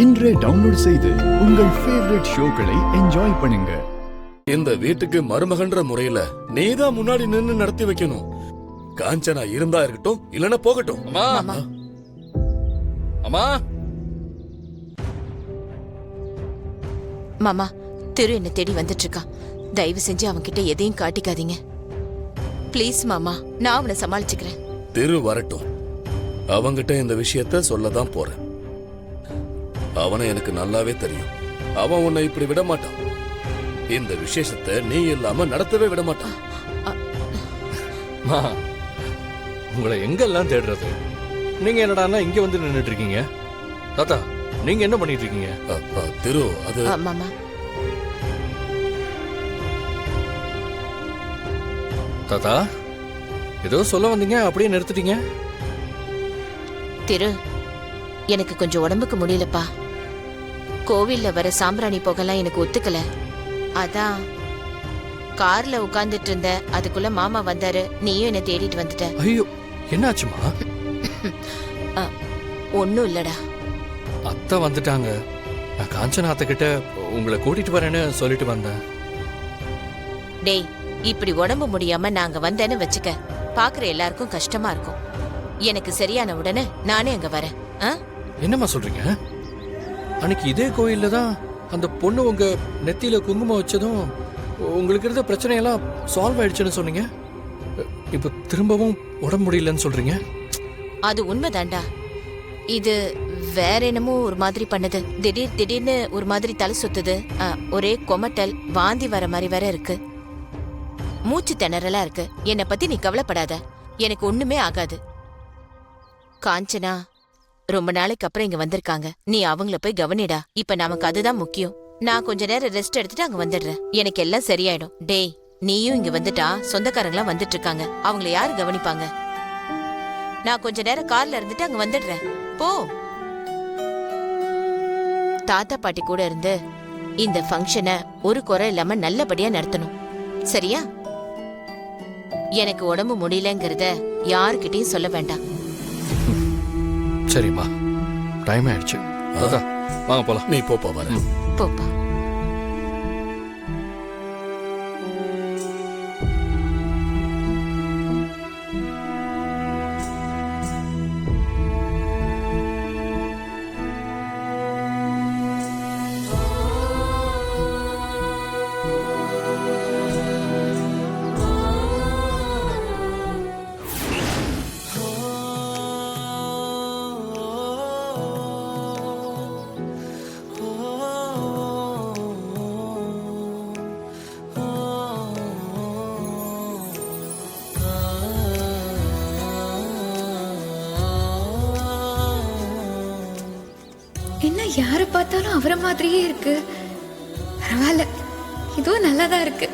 இன்றே டவுன்லோட் செய்து உங்கள் ஃபேவரட் ஷோக்களை என்ஜாய் பண்ணுங்க. இந்த வீட்டுக்கு மருமகன்ற முறையில நீதான் முன்னாடி நின்னு நடத்தி வைக்கணும். காஞ்சனா இருந்தா இருக்கட்டும், இல்லனா போகட்டும். அம்மா அம்மா மாமா, திரு என்ன தேடி வந்துட்டு இருக்கான். தயவு செஞ்சு அவன்கிட்ட எதையும் காட்டிக்காதீங்க ப்ளீஸ் மாமா. நான் அவனை சமாளிச்சுக்கிறேன். திரு வரட்டும், அவங்கிட்ட இந்த விஷயத்த சொல்லதான் போறேன். அவனை எனக்கு நல்லாவே தெரியும். அவன் உன்னை இப்படி விட மாட்டான். இந்த விசேஷத்தை நீ இல்லாம நடத்தவே விட மாட்டான். உங்களை எங்கெல்லாம் தேடுறது? நீங்க என்னடா இங்க வந்து நின்னுட்டு இருக்கீங்க? தாத்தா, நீங்க என்ன பண்ணிட்டு இருக்கீங்க? திரு, அது மாமா. தாத்தா, ஏதோ சொல்ல வந்தீங்க, அப்படியே நிறுத்திட்டீங்க. திரு, எனக்கு கொஞ்சம் உடம்புக்கு முடியலப்பா. கோவில்ல வர சாம்பிராணி புகைலாம் எனக்கு ஒத்துக்கல. அதான் கார்ல உட்கார்ந்துட்டு இருந்த, அதுக்குள்ள மாமா வந்தாரு. நீயும் என்ன தேடிட்டு வந்துட்ட. ஐயோ, என்னாச்சுமா? ஒன்னும் இல்லடா. அத்தை வந்துட்டாங்க. நான் காஞ்சனா அத்தை கிட்ட உங்களை கூட்டிட்டு வரேன்னு சொல்லிட்டு வந்தேன். டேய், இப்படி உடம்பு முடியாம நாங்க வந்தேன்னு வச்சுக்க, பாக்குற எல்லாருக்கும் கஷ்டமா இருக்கும். எனக்கு சரியான உடனே நானே அங்க வரேன். என்னம்மா சொல்றீங்க? அன்னைக்கு இதே கோயில்ல தான் அந்த பொண்ணு உங்க நெத்தியில குங்குமம் வச்சதும் உங்களுக்கு இருந்த பிரச்சனையெல்லாம் சால்வ் ஆயிடுச்சுன்னு சொன்னீங்க. இப்ப திரும்பவும் உடம்பு முடியலன்னு சொல்றீங்க. அது உண்மைதான்டா. இது வேற என்னமோ ஒரு மாதிரி பண்ணுது. திடீர்னு ஒரு மாதிரி தலை சுத்துது. ஒரே கொமட்டல், வாந்தி வர மாதிரி வேற இருக்கு. மூச்சு திணறலா இருக்கு. என்னை பத்தி நீ கவலைப்படாத, எனக்கு ஒண்ணுமே ஆகாது. காஞ்சனா ரொம்ப நாளைக்கு அப்புறம் இங்க வந்திருக்காங்க. நீ அவங்கள போய் கவனிடா. இப்ப நமக்கு அதுதான் முக்கியம். நான் கொஞ்ச நேரம் ரெஸ்ட் எடுத்துட்டு அங்க வந்துடுறேன். எனக்கு எல்லாம் சரியாயிடும். டேய், நீயும் இங்க வந்துட்டா சொந்தக்காரங்களாம் வந்துட்டு இருக்காங்க. அவங்கள யாரு கவனிப்பாங்க? நான் கொஞ்ச நேரம் கார்ல இருந்துட்டு அங்க வந்துடுறேன். போ. தாத்தா பாட்டி கூட இருந்து இந்த ஃபங்க்ஷனை ஒரு குறை இல்லாம நல்லபடியா நடத்தணும். சரியா? எனக்கு உடம்பு முடியலங்கிறத யாருக்கிட்டையும் சொல்ல வேண்டாம். சரிம்மா, டைம் ஆயிடுச்சு. வாங்க போலாம். நீ போப்பா, வர. போப்பா. என்ன யாரை பார்த்தாலும் அவரை மாதிரியே இருக்கு. பரவாயில்ல, இதுவும் நல்லாதான் இருக்கு.